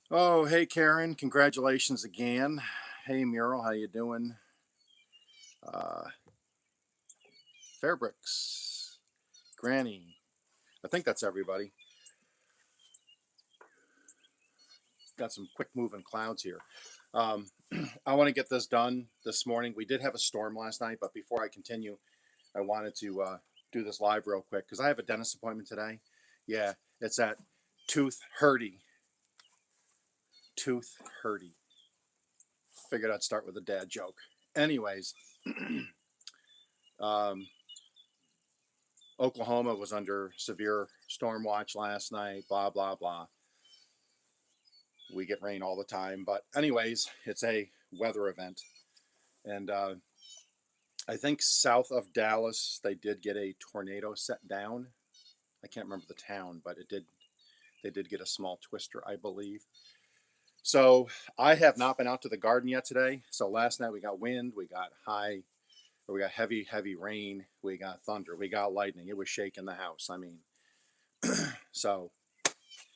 Oh, hey Karen, congratulations again. Hey Mural, how you doing? Uh, Fairbricks, Granny. I think that's everybody. Got some quick moving clouds here. Um, I want to get this done this morning. We did have a storm last night, but before I continue, I wanted to do this live real quick because I have a dentist appointment today. Yeah, it's at Tooth Hurdy. Tooth Hurdy. Figured I'd start with a dad joke. Anyways, um, Oklahoma was under severe storm watch last night, blah, blah, blah. We get rain all the time. But, anyways, it's a weather event. And I think south of Dallas, they did get a tornado set down. I can't remember the town, but they did get a small twister, I believe. So I have not been out to the garden yet today. So last night we got wind, we got heavy rain, we got thunder, we got lightning. It was shaking the house. I mean, so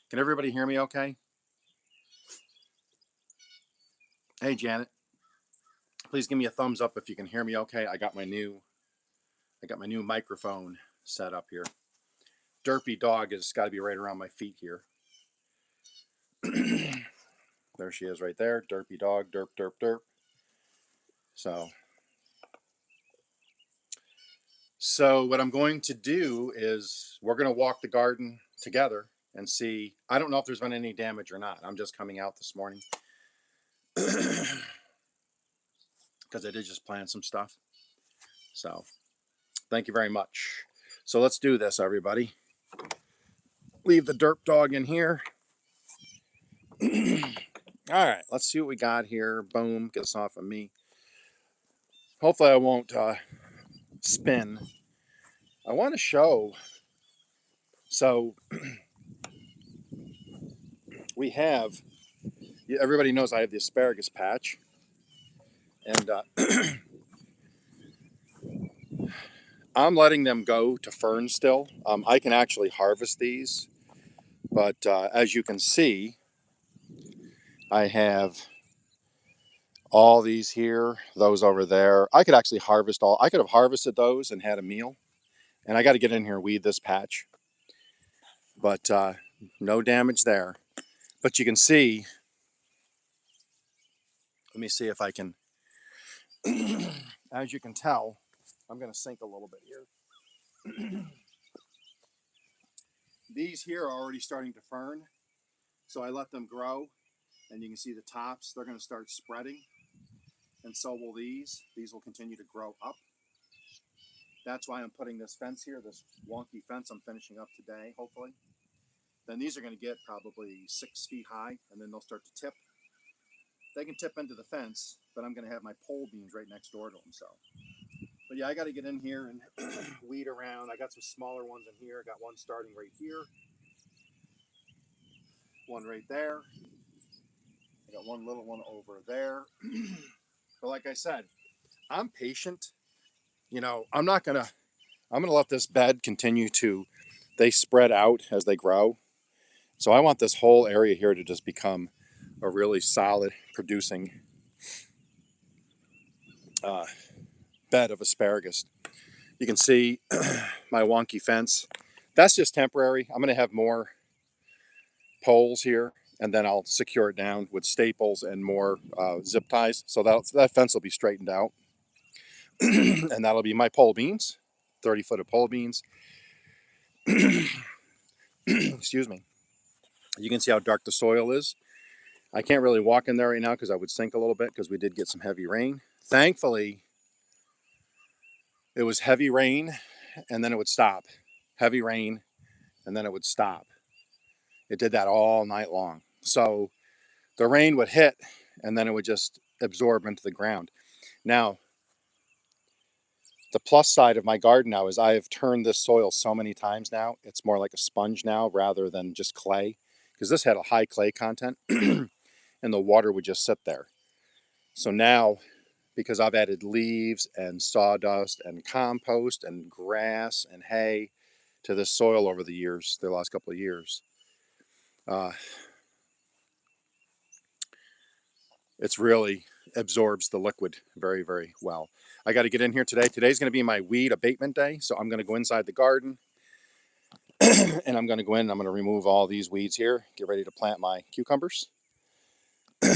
can everybody hear me okay? Hey, Janet, please give me a thumbs up if you can hear me okay. I got my new microphone set up here. Derpy dog has got to be right around my feet here. There she is right there. Derpy dog, derp, derp, derp. So, so what I'm going to do is we're going to walk the garden together and see. I don't know if there's been any damage or not. I'm just coming out this morning because I did just plant some stuff. So, thank you very much. So let's do this, everybody. Leave the derp dog in here. All right, let's see what we got here. Boom, get this off of me. Hopefully I won't spin. I want to show. So we have, everybody knows I have the asparagus patch. And I'm letting them go to fern still. I can actually harvest these. But as you can see, I have all these here, those over there. I could actually harvest all, I could have harvested those and had a meal. And I got to get in here and weed this patch. But no damage there. But you can see, let me see if I can, as you can tell, I'm going to sink a little bit here. These here are already starting to fern. So I let them grow and you can see the tops, they're going to start spreading. And so will these. These will continue to grow up. That's why I'm putting this fence here, this wonky fence I'm finishing up today, hopefully. Then these are going to get probably 6 feet high and then they'll start to tip. They can tip into the fence, but I'm going to have my pole beans right next door to them. So, but yeah, I got to get in here and weed around. I got some smaller ones in here. I got one starting right here, one right there. I got one little one over there. But like I said, I'm patient. You know, I'm going to let this bed continue to, they spread out as they grow. So I want this whole area here to just become a really solid producing uh, bed of asparagus. You can see my wonky fence. That's just temporary. I'm going to have more poles here and then I'll secure it down with staples and more zip ties. So that fence will be straightened out. And that'll be my pole beans, 30-foot of pole beans. Excuse me. You can see how dark the soil is. I can't really walk in there right now because I would sink a little bit because we did get some heavy rain. Thankfully, it was heavy rain and then it would stop. Heavy rain and then it would stop. It did that all night long. So the rain would hit and then it would just absorb into the ground. Now, the plus side of my garden now is I have turned this soil so many times now. It's more like a sponge now rather than just clay because this had a high clay content and the water would just sit there. So now, because I've added leaves and sawdust and compost and grass and hay to this soil over the years, the last couple of years, uh, it's really absorbs the liquid very, very well. I got to get in here today. Today's going to be my weed abatement day. So I'm going to go inside the garden and I'm going to go in and I'm going to remove all these weeds here, get ready to plant my cucumbers.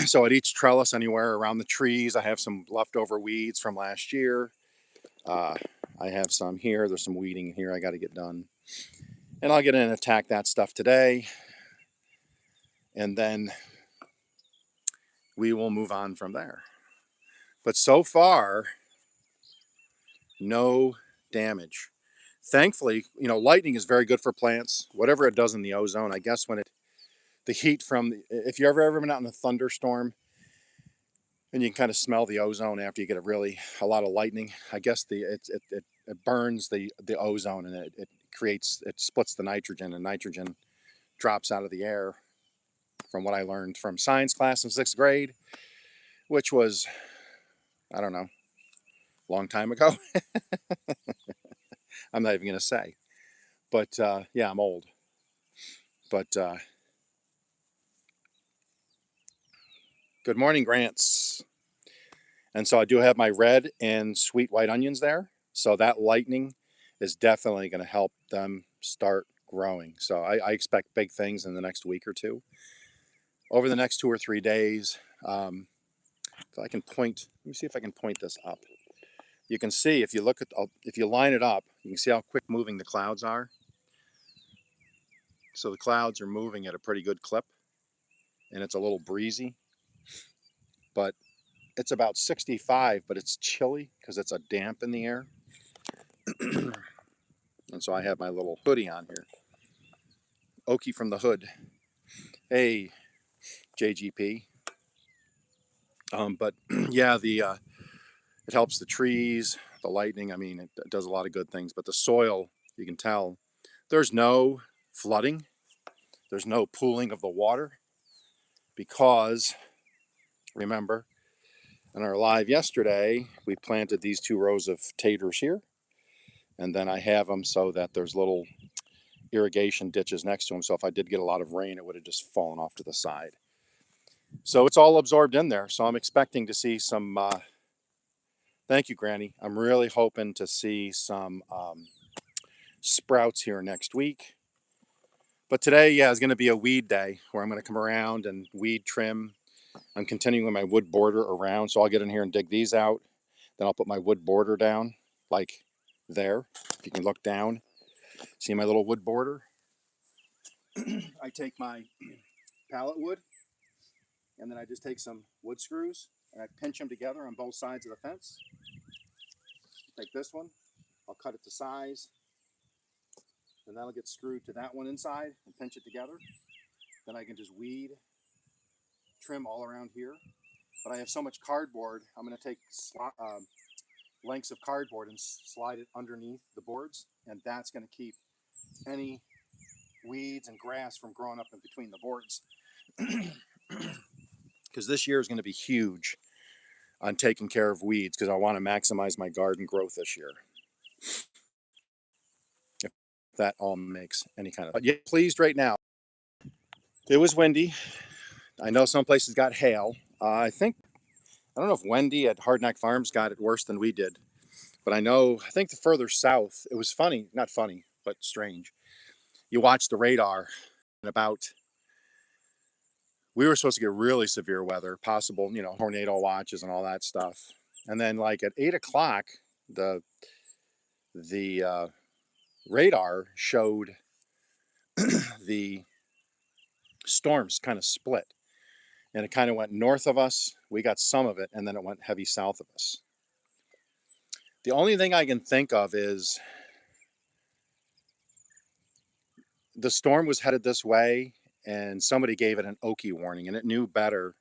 So at each trellis anywhere around the trees, I have some leftover weeds from last year. I have some here. There's some weeding here I got to get done. And I'll get in and attack that stuff today. And then we will move on from there. But so far, no damage. Thankfully, you know, lightning is very good for plants. Whatever it does in the ozone, I guess when the heat from, if you've ever been out in a thunderstorm and you can kind of smell the ozone after you get a lot of lightning, I guess it burns the ozone and it splits the nitrogen, and nitrogen drops out of the air, from what I learned from science class in 6th grade, which was, I don't know, a long time ago. I'm not even going to say. But yeah, I'm old. But good morning, Grants. And so I do have my red and sweet white onions there. So that lightning is definitely going to help them start growing. So I expect big things in the next week or two. Over the next 2 or 3 days, if I can point, let me see if I can point this up. You can see if you line it up, you can see how quick moving the clouds are. So the clouds are moving at a pretty good clip, and it's a little breezy, but it's about 65, but it's chilly because it's a damp in the air. And so I have my little hoodie on here. Okie from the hood. Hey, JGP. But yeah, it helps the trees, the lightning. I mean, it does a lot of good things. But the soil, you can tell, there's no flooding. There's no pooling of the water because, remember, in our live yesterday, we planted these 2 rows of taters here. And then I have them so that there's little irrigation ditches next to them. So if I did get a lot of rain, it would have just fallen off to the side. So it's all absorbed in there. So I'm expecting to see some, thank you, Granny. I'm really hoping to see some sprouts here next week. But today, yeah, is going to be a weed day where I'm going to come around and weed trim. I'm continuing my wood border around. So I'll get in here and dig these out. Then I'll put my wood border down like there. If you can look down, see my little wood border. I take my pallet wood and then I just take some wood screws and I pinch them together on both sides of the fence. Take this one, I'll cut it to size, and that'll get screwed to that one inside and pinch it together. Then I can just weed, trim all around here. But I have so much cardboard, I'm going to take lengths of cardboard and slide it underneath the boards, and that's going to keep any weeds and grass from growing up in between the boards. Because this year is going to be huge on taking care of weeds because I want to maximize my garden growth this year. If that all makes any kind of. But yeah, pleased right now. It was windy. I know some places got hail. I don't know if Wendy at Hardneck Farms got it worse than we did, but I think the further south, it was funny, not funny, but strange. You watch the radar and we were supposed to get really severe weather, possible, tornado watches and all that stuff. And then like at 8 o'clock, the radar showed the storms kind of split. And it kind of went north of us. We got some of it, and then it went heavy south of us. The only thing I can think of is the storm was headed this way, and somebody gave it an Okie warning, and it knew better.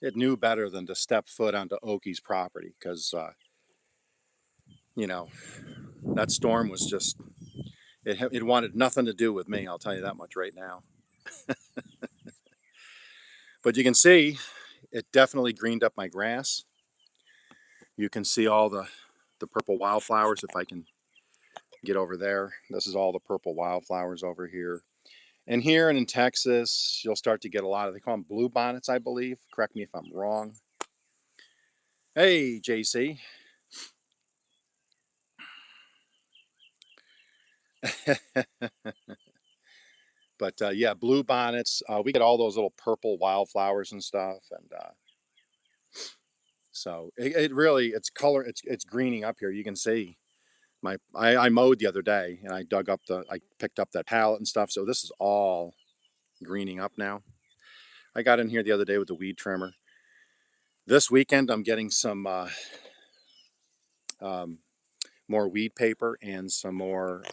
It knew better than to step foot onto Okie's property because, that storm was just, it wanted nothing to do with me. I'll tell you that much right now. But you can see it definitely greened up my grass. You can see all the purple wildflowers if I can get over there. This is all the purple wildflowers over here. And here and in Texas, you'll start to get a lot of, they call them blue bonnets, I believe. Correct me if I'm wrong. Hey, JC. But yeah, blue bonnets. We get all those little purple wildflowers and stuff, and so it really it's color. It's greening up here. You can see I mowed the other day, and I picked up that pallet and stuff. So this is all greening up now. I got in here the other day with the weed trimmer. This weekend, I'm getting some um, more weed paper and some more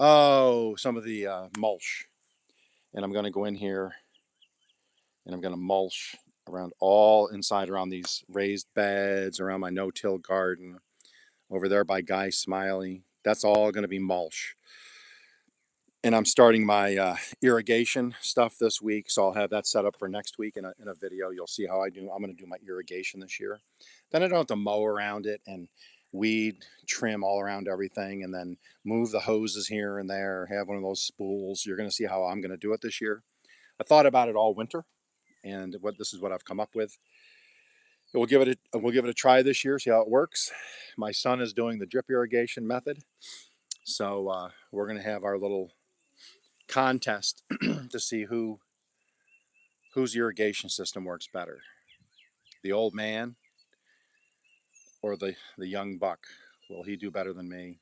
some of the mulch, and I'm going to go in here and I'm going to mulch around all inside around these raised beds, around my no-till garden, over there by Guy Smiley. That's all going to be mulch. And I'm starting my irrigation stuff this week, so I'll have that set up for next week in a video. You'll see how I do. I'm going to do my irrigation this year. Then I don't have to mow around it and weed trim all around everything, and then move the hoses here and there. Have one of those spools. You're going to see how I'm going to do it this year. I thought about it all winter, and this is what I've come up with. We'll give it a try this year. See how it works. My son is doing the drip irrigation method, so we're going to have our little contest to see whose irrigation system works better, the old man or the young buck. Will he do better than me?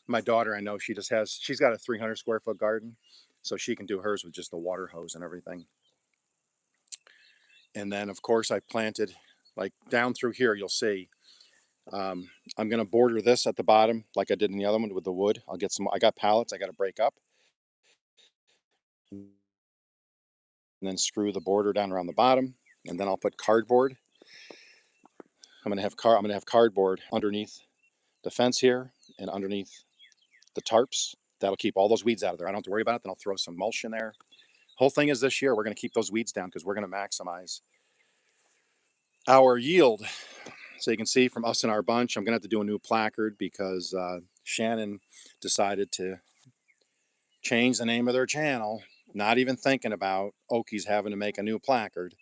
My daughter, I know she's got a 300 square foot garden, so she can do hers with just the water hose and everything. And then of course I planted like down through here. You'll see I'm going to border this at the bottom like I did in the other one with the wood. I got pallets I got to break up, and then screw the border down around the bottom, and then I'll put cardboard. I'm going to have cardboard underneath the fence here and underneath the tarps. That'll keep all those weeds out of there. I don't have to worry about it. Then I'll throw some mulch in there. Whole thing is this year we're going to keep those weeds down because we're going to maximize our yield. So you can see from us in our bunch, I'm going to have to do a new placard because Shannon decided to change the name of their channel, not even thinking about Okies having to make a new placard.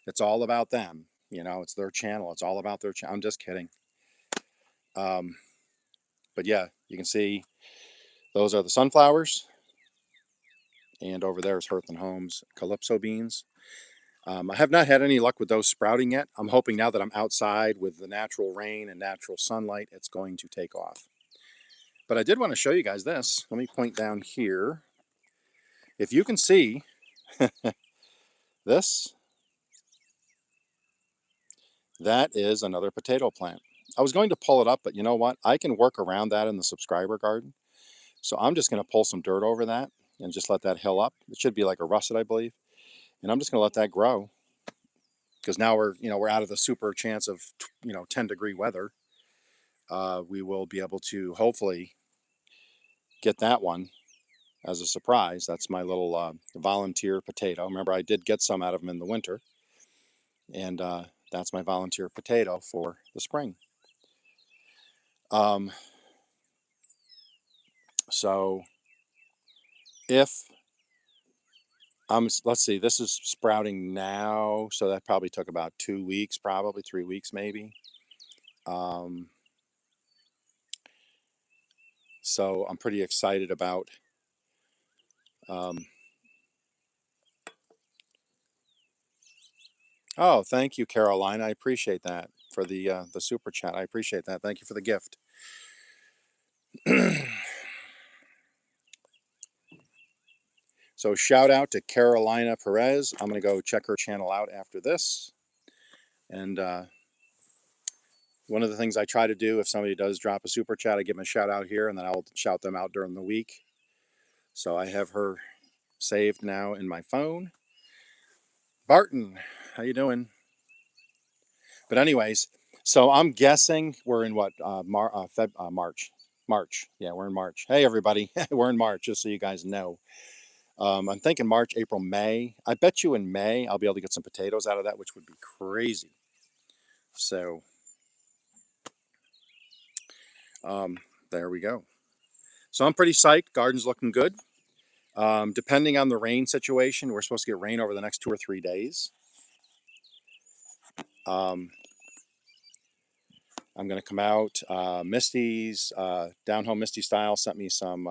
It's all about them. You know, it's their channel. It's all about their channel. I'm just kidding. But yeah, you can see those are the sunflowers. And over there is Hearth and Home's Calypso beans. I have not had any luck with those sprouting yet. I'm hoping now that I'm outside with the natural rain and natural sunlight, it's going to take off. But I did want to show you guys this. Let me point down here. If you can see this, that is another potato plant. I was going to pull it up, but you know what? I can work around that in the subscriber garden. So I'm just going to pull some dirt over that and just let that hill up. It should be like a russet, I believe. And I'm just going to let that grow because now we're out of the super chance of 10-degree weather. We will be able to hopefully get that one as a surprise. That's my little volunteer potato. Remember, I did get some out of them in the winter, and that's my volunteer potato for the spring. So if let's see, this is sprouting now, so that probably took about 2 weeks, probably 3 weeks, maybe. So I'm pretty excited about oh, thank you, Caroline. I appreciate that for the super chat. I appreciate that. Thank you for the gift. So shout out to Carolina Perez. I'm going to go check her channel out after this. And one of the things I try to do if somebody does drop a super chat, I give them a shout out here, and then I'll shout them out during the week. So I have her saved now in my phone. Barton, how you doing? But anyways, so I'm guessing we're in what March. March. Yeah, we're in March. Hey everybody, we're in March. Just so you guys know. I'm thinking March, April, May. I bet you in May I'll be able to get some potatoes out of that, which would be crazy. So there we go. So I'm pretty psyched. Garden's looking good. Depending on the rain situation, we're supposed to get rain over the next 2 or 3 days. Um, I'm going to come out. Misty's Down Home Misty Style sent me some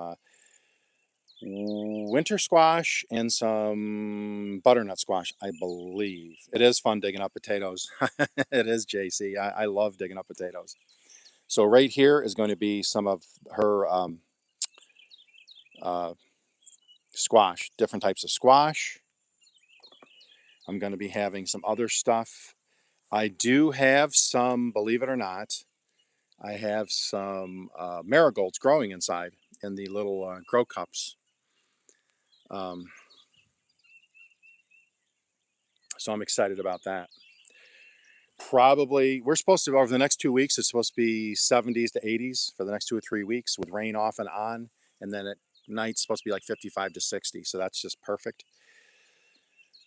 winter squash and some butternut squash, I believe. It is fun digging up potatoes. It is, JC. I love digging up potatoes. So right here is going to be some of her uh, squash, different types of squash. I'm going to be having some other stuff. I do have some, believe it or not, I have some marigolds growing inside in the little grow cups. Um, so I'm excited about that. Probably, we're supposed to, over the next 2 weeks, it's supposed to be 70s to 80s for the next 2 or 3 weeks with rain off and on. And then at night, it's supposed to be like 55 to 60. So that's just perfect.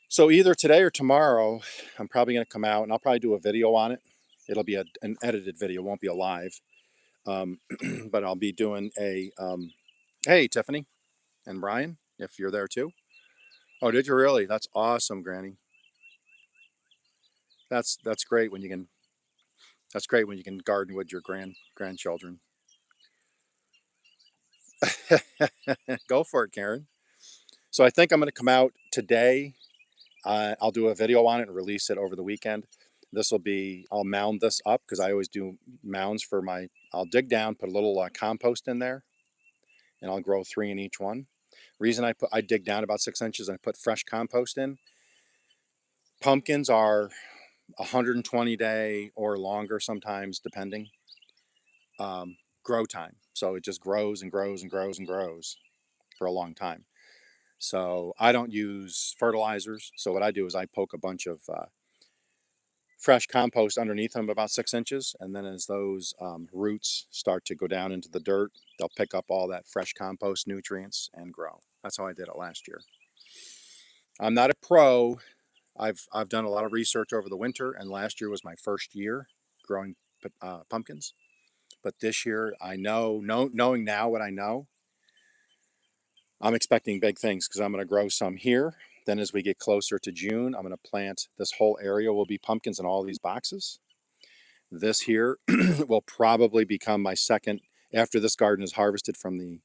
So either today or tomorrow, I'm probably going to come out and I'll probably do a video on it. It'll be an edited video, won't be a live. But I'll be doing a, hey, Tiffany and Brian, if you're there too. Oh, did you really? That's awesome, Granny. That's great when you can, that's great when you can garden with your grandchildren. Go for it, Karen. So I think I'm going to come out today. I'll do a video on it and release it over the weekend. This will be, I'll mound this up because I always do mounds for my, I'll dig down, put a little compost in there, and I'll grow 3 in each one. Reason I dig down about 6 inches and I put fresh compost in. Pumpkins are 120-day or longer sometimes, depending, grow time. So it just grows and grows and grows and grows for a long time. So I don't use fertilizers. So what I do is I poke a bunch of fresh compost underneath them about 6 inches. And then as those roots start to go down into the dirt, they'll pick up all that fresh compost nutrients and grow. That's how I did it last year. I'm not a pro. I've done a lot of research over the winter, and last year was my first year growing pumpkins. But this year, knowing now what I know, I'm expecting big things because I'm going to grow some here. Then as we get closer to June, I'm going to plant, this whole area will be pumpkins in all these boxes. This here will probably become my second, after this garden is harvested from the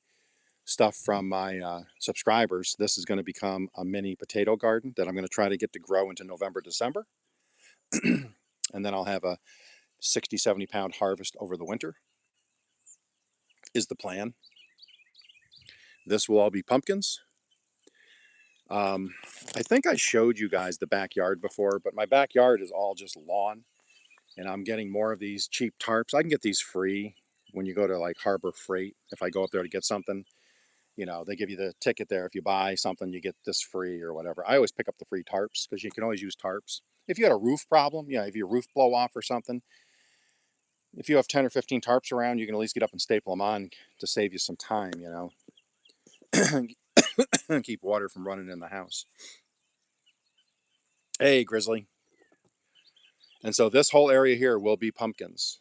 stuff from my subscribers, this is going to become a mini potato garden that I'm going to try to get to grow into November, December. And then I'll have a 60, 70 pound harvest over the winter is the plan. This will all be pumpkins. I think I showed you guys the backyard before, but my backyard is all just lawn, and I'm getting more of these cheap tarps. I can get these free when you go to like Harbor Freight. If I go up there to get something, you know, they give you the ticket there. If you buy something, you get this free or whatever. I always pick up the free tarps because you can always use tarps. If you had a roof problem, yeah, if your roof blow off or something, if you have 10 or 15 tarps around, you can at least get up and staple them on to save you some time, you know, and keep water from running in the house. Hey, Grizzly. And so this whole area here will be pumpkins.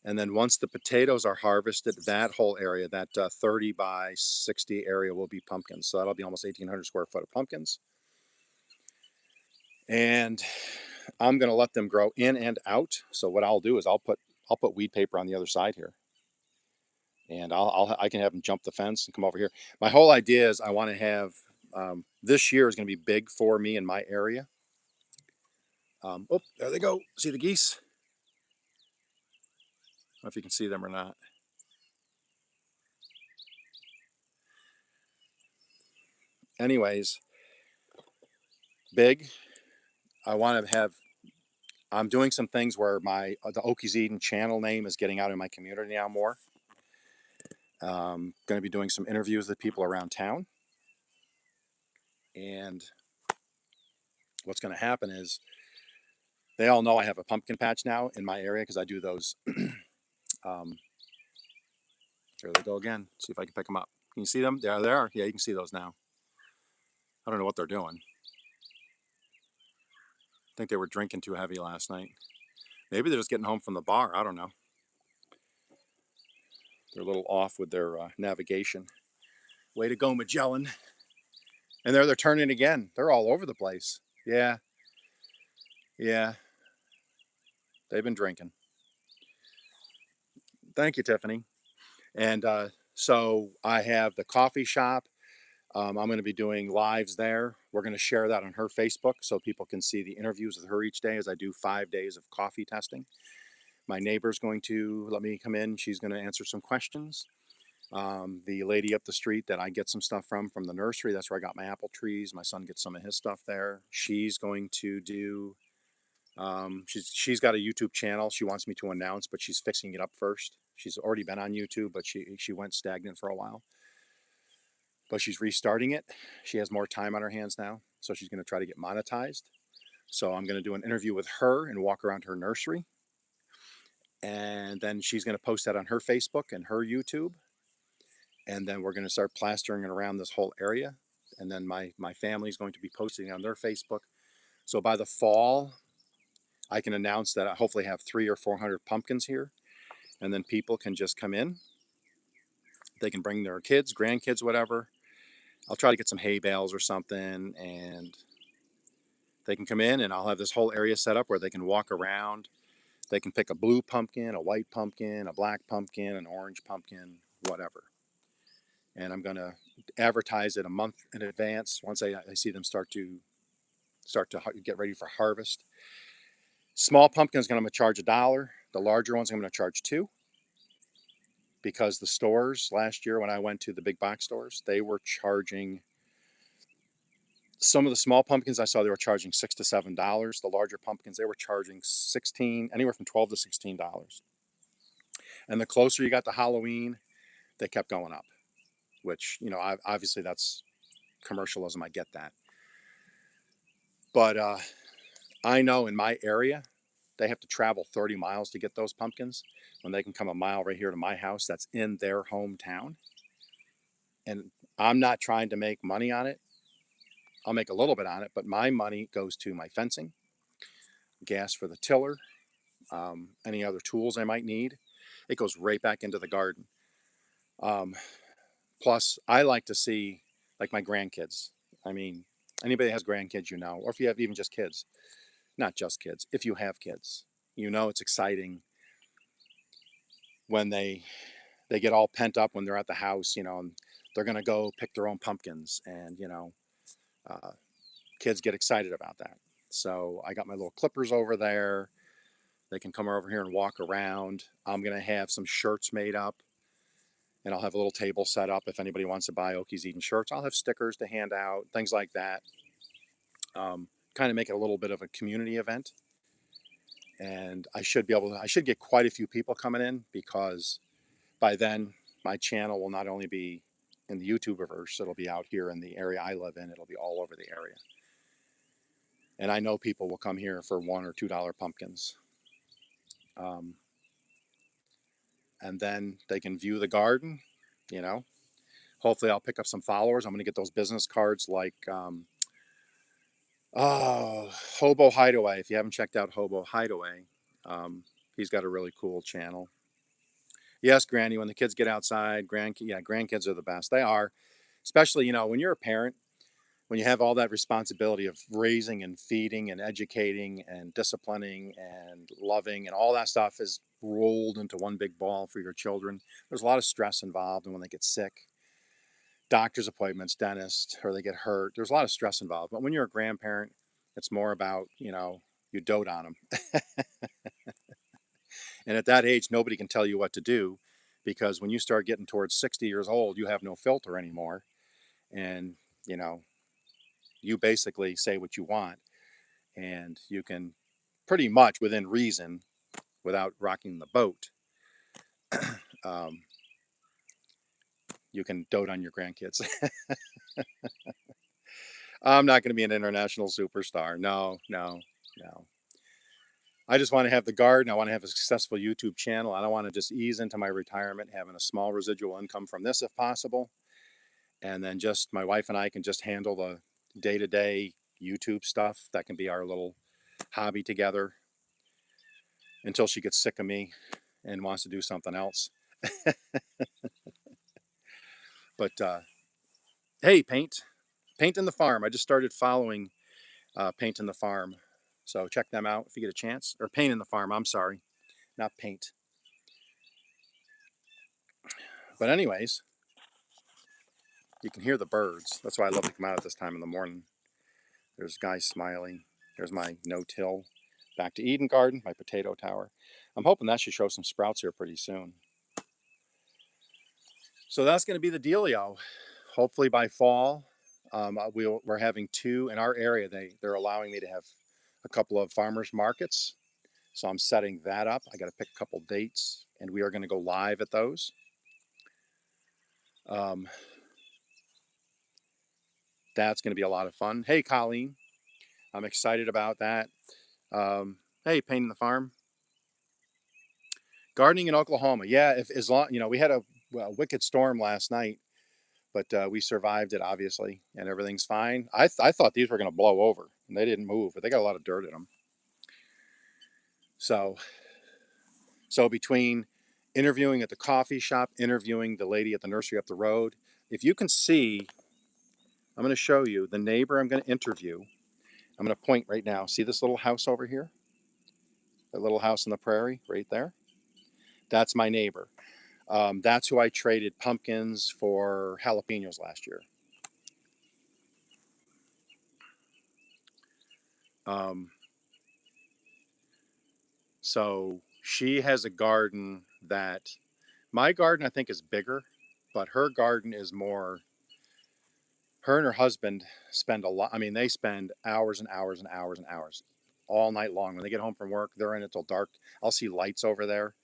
And then once the potatoes are harvested, that whole area, that 30 by 60 area will be pumpkins. So that'll be almost 1,800 square foot of pumpkins. And I'm going to let them grow in and out. So what I'll do is I'll put weed paper on the other side here. And I can have them jump the fence and come over here. My whole idea is I want to have, this year is going to be big for me in my area. Oh, there they go. See the geese? I don't know if you can see them or not. Anyways, big. I want to have, I'm doing some things where the Okies Eden channel name is getting out in my community now more. Going to be doing some interviews with people around town. And what's going to happen is they all know I have a pumpkin patch now in my area because I do those. There they go again. See if I can pick them up. Can you see them? There they are. Yeah, you can see those now. I don't know what they're doing. I think they were drinking too heavy last night. Maybe they're just getting home from the bar. I don't know. They're a little off with their navigation. Way to go, Magellan. And there they're turning again. They're all over the place. Yeah, yeah. They've been drinking. Thank you, Tiffany. And so I have the coffee shop. I'm going to be doing lives there. We're going to share that on her Facebook so people can see the interviews with her each day as I do 5 days of coffee testing. My neighbor's going to let me come in. She's going to answer some questions. The lady up the street that I get some stuff from the nursery, that's where I got my apple trees. My son gets some of his stuff there. She's going to do. She's got a YouTube channel she wants me to announce, but she's fixing it up first. She's already been on YouTube, but she went stagnant for a while. But she's restarting it. She has more time on her hands now, so she's going to try to get monetized. So I'm going to do an interview with her and walk around her nursery, and then she's going to post that on her Facebook and her YouTube, and then we're going to start plastering it around this whole area. And then my family is going to be posting on their Facebook. So by the fall, I can announce that I hopefully have 300 or 400 pumpkins here, and then people can just come in. They can bring their kids, grandkids, whatever. I'll try to get some hay bales or something, and they can come in, and I'll have this whole area set up where they can walk around. They can pick a blue pumpkin, a white pumpkin, a black pumpkin, an orange pumpkin, whatever. And I'm going to advertise it a month in advance once I see them start to get ready for harvest. Small pumpkins I'm going to charge $1. The larger ones I'm going to charge $2, because the stores last year when I went to the big box stores, they were charging. Some of the small pumpkins I saw, they were charging $6 to $7. The larger pumpkins, they were charging anywhere from $12 to $16. And the closer you got to Halloween, they kept going up, which, obviously that's commercialism. I get that. But I know in my area, they have to travel 30 miles to get those pumpkins when they can come a mile right here to my house that's in their hometown. And I'm not trying to make money on it. I'll make a little bit on it, but my money goes to my fencing, gas for the tiller, any other tools I might need. It goes right back into the garden. Um, Plus, I like to see, like, my grandkids. I mean, anybody that has grandkids, or if you have even just kids, not just kids, if you have kids, it's exciting when they get all pent up when they're at the house, and they're going to go pick their own pumpkins, and uh, kids get excited about that. So I got my little clippers over there. They can come over here and walk around. I'm going to have some shirts made up, and I'll have a little table set up if anybody wants to buy Okies Eden shirts. I'll have stickers to hand out, things like that. Kind of make it a little bit of a community event. And I should get quite a few people coming in, because by then my channel will not only be in the YouTuberverse, it'll be out here in the area I live in. It'll be all over the area. And I know people will come here for $1 or $2 pumpkins. And then they can view the garden, you know. Hopefully I'll pick up some followers. I'm going to get those business cards like, Hobo Hideaway. If you haven't checked out Hobo Hideaway, he's got a really cool channel. Yes, Granny, when the kids get outside, grandkids are the best. They are, especially, when you're a parent, when you have all that responsibility of raising and feeding and educating and disciplining and loving, and all that stuff is rolled into one big ball for your children. There's a lot of stress involved, and when they get sick, doctor's appointments, dentist, or they get hurt, there's a lot of stress involved. But when you're a grandparent, it's more about, you dote on them. And at that age, nobody can tell you what to do, because when you start getting towards 60 years old, you have no filter anymore. And, you basically say what you want, and you can pretty much within reason, without rocking the boat, um, you can dote on your grandkids. I'm not going to be an international superstar. No, no, no. I just want to have the garden. I want to have a successful YouTube channel. I don't want to just ease into my retirement, having a small residual income from this if possible. And then just my wife and I can just handle the day-to-day YouTube stuff. That can be our little hobby together until she gets sick of me and wants to do something else. But hey, Paint in the Farm. I just started following Paint in the Farm. So check them out if you get a chance. Or Paint in the Farm, I'm sorry, not Paint. But anyways, you can hear the birds. That's why I love to come out at this time in the morning. There's guys smiling. There's my no-till back to Eden garden, my potato tower. I'm hoping that should show some sprouts here pretty soon. So that's going to be the dealio. Hopefully by fall, we're having two in our area. They're allowing me to have a couple of farmers markets. So I'm setting that up. I got to pick a couple dates, and we are going to go live at those. Um, that's going to be a lot of fun. Hey, Colleen, I'm excited about that. Hey, Painting the Farm. Gardening in Oklahoma. Yeah, if as long we had a wicked storm last night, but we survived it obviously, and everything's fine. I thought these were going to blow over, and they didn't move, but they got a lot of dirt in them. So between interviewing at the coffee shop, interviewing the lady at the nursery up the road, if you can see, I'm going to show you the neighbor I'm going to interview. I'm going to point right now. See this little house over here? That little house in the prairie right there? That's my neighbor. That's who I traded pumpkins for jalapenos last year. Um, so she has a garden that my garden I think is bigger, but her garden is more. Her and her husband spend a lot. I mean, they spend hours and hours and hours and hours all night long. When they get home from work, they're in it till dark. I'll see lights over there,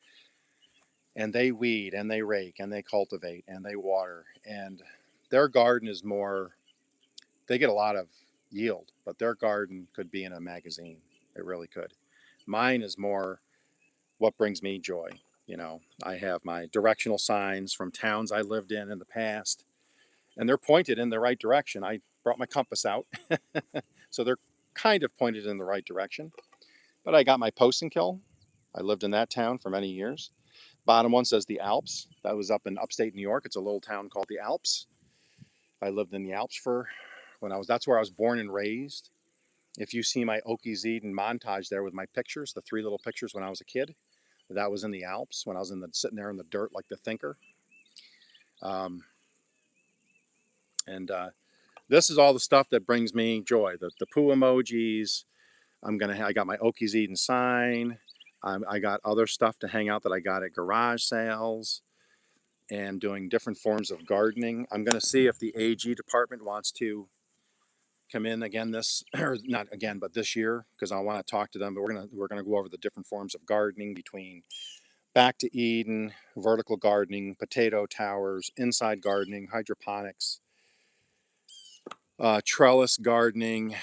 and they weed and they rake and they cultivate and they water. And their garden is more. They get a lot of yield, but their garden could be in a magazine. It really could. Mine is more what brings me joy. I have my directional signs from towns I lived in the past, and they're pointed in the right direction. I brought my compass out, so they're kind of pointed in the right direction. But I got my post and kill. I lived in that town for many years. Bottom one says the Alps. That was up in upstate New York. It's a little town called the Alps. I lived in the Alps for that's where I was born and raised. If you see my Okies Eden montage there with my pictures, the three little pictures when I was a kid, that was in the Alps when I was sitting there in the dirt like the thinker. Um, and This is all the stuff that brings me joy. The poo emojis. I got my Okies Eden sign. I got other stuff to hang out that I got at garage sales and doing different forms of gardening. I'm gonna see if the AG department wants to come in again or not again, but this year, because I want to talk to them. But we're gonna go over the different forms of gardening between back to Eden, vertical gardening, potato towers, inside gardening, hydroponics, trellis gardening,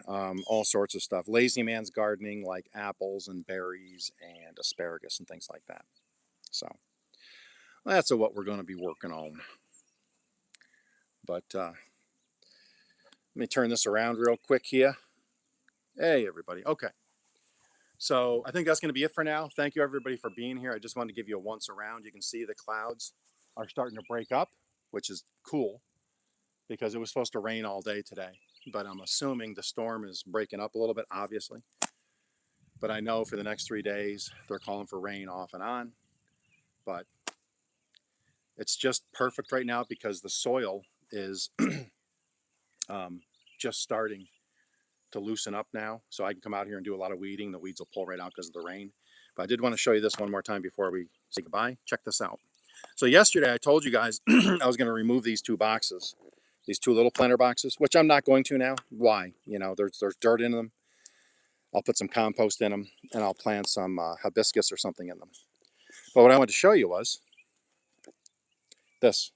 all sorts of stuff. Lazy man's gardening, like apples and berries and asparagus and things like that. So that's what we're going to be working on. But let me turn this around real quick here. Hey, everybody. Okay. So I think that's going to be it for now. Thank you, everybody, for being here. I just wanted to give you a once around. You can see the clouds are starting to break up, which is cool because it was supposed to rain all day today. But I'm assuming the storm is breaking up a little bit, obviously. But I know for the next 3 days, they're calling for rain off and on. But it's just perfect right now because the soil is just starting to loosen up now. So I can come out here and do a lot of weeding. The weeds will pull right out because of the rain. But I did want to show you this one more time before we say goodbye. Check this out. So yesterday I told you guys I was going to remove these two boxes, these two little planter boxes, which I'm not going to now. Why? There's dirt in them. I'll put some compost in them and I'll plant some hibiscus or something in them. But what I wanted to show you was this.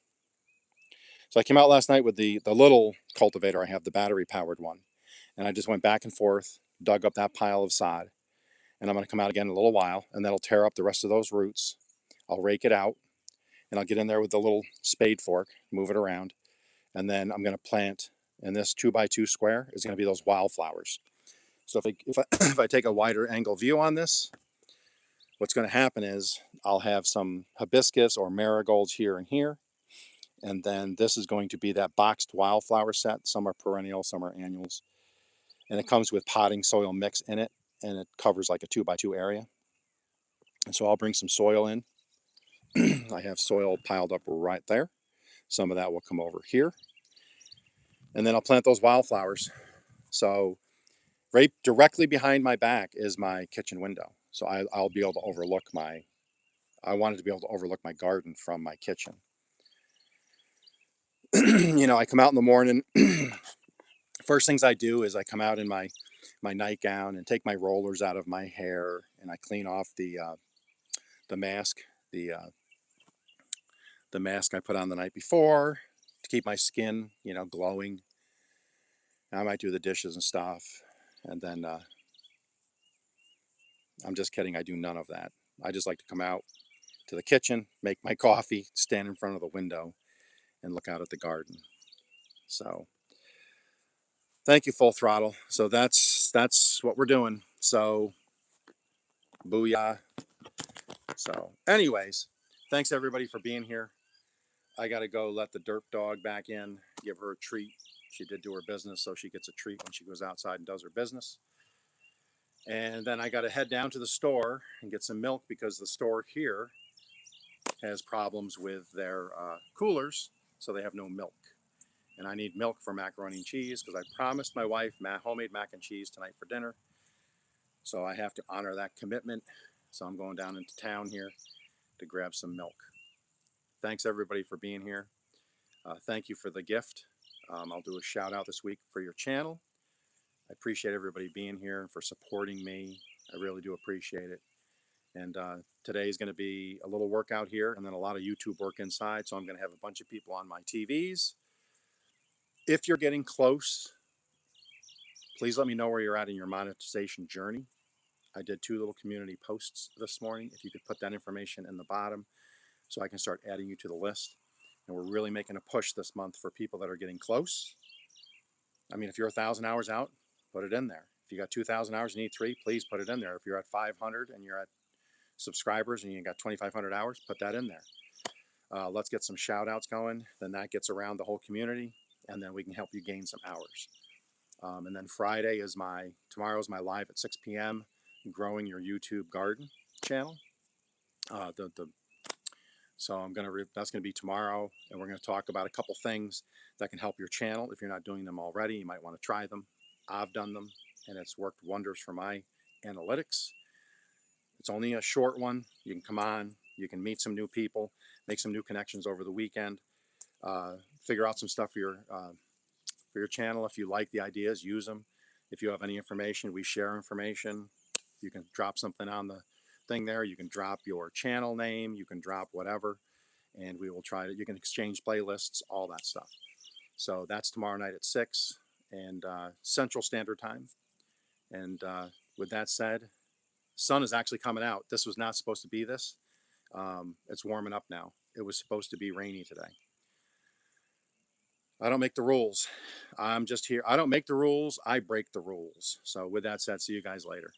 So I came out last night with the little cultivator I have, the battery powered one. And I just went back and forth, dug up that pile of sod. And I'm going to come out again in a little while, and that'll tear up the rest of those roots. I'll rake it out, and I'll get in there with the little spade fork, move it around. And then I'm going to plant in this 2x2 square is going to be those wildflowers. So if I take a wider angle view on this, what's going to happen is I'll have some hibiscus or marigolds here and here. And then this is going to be that boxed wildflower set. Some are perennial, some are annuals. And it comes with potting soil mix in it. And it covers like a 2x2 area. And so I'll bring some soil in. I have soil piled up right there. Some of that will come over here. And then I'll plant those wildflowers. So right directly behind my back is my kitchen window. So I'll be able to overlook I wanted to be able to overlook my garden from my kitchen. I come out in the morning. First things I do is I come out in my nightgown and take my rollers out of my hair, and I clean off the mask, the the mask I put on the night before to keep my skin, glowing. I might do the dishes and stuff, and then I'm just kidding. I do none of that. I just like to come out to the kitchen, make my coffee, stand in front of the window, and look out at the garden. So thank you, Full Throttle. So that's what we're doing. So booyah. So anyways, thanks everybody for being here. I got to go let the derp dog back in, give her a treat. She did do her business, so she gets a treat when she goes outside and does her business. And then I got to head down to the store and get some milk because the store here has problems with their coolers, so they have no milk. And I need milk for macaroni and cheese because I promised my wife homemade mac and cheese tonight for dinner. So I have to honor that commitment. So I'm going down into town here to grab some milk. Thanks everybody for being here. Thank you for the gift. I'll do a shout out this week for your channel. I appreciate everybody being here and for supporting me. I really do appreciate it. And today is going to be a little workout here and then a lot of YouTube work inside. So I'm going to have a bunch of people on my TVs. If you're getting close, please let me know where you're at in your monetization journey. I did 2 little community posts this morning. If you could put that information in the bottom so I can start adding you to the list. And we're really making a push this month for people that are getting close. I mean, if you're 1,000 hours out, put it in there. If you got 2,000 hours, you need 3, please put it in there. If you're at 500 and you're at subscribers and you got 2,500 hours, put that in there. Let's get some shout outs going. Then that gets around the whole community and then we can help you gain some hours. And then tomorrow's my live at 6 p.m. growing your YouTube garden channel. So that's gonna be tomorrow, and we're gonna talk about a couple things that can help your channel. If you're not doing them already, you might want to try them. I've done them, and it's worked wonders for my analytics. It's only a short one. You can come on, you can meet some new people, make some new connections over the weekend, figure out some stuff for your channel. If you like the ideas, use them. If you have any information, we share information. You can drop something on the thing there. You can drop your channel name. You can drop whatever, and we will try to. You can exchange playlists, all that stuff. So that's tomorrow night at 6 and Central Standard Time. And with that said, sun is actually coming out. This was not supposed to be this. It's warming up now. It was supposed to be rainy today. I don't make the rules. I'm just here. I don't make the rules. I break the rules. So with that said, see you guys later.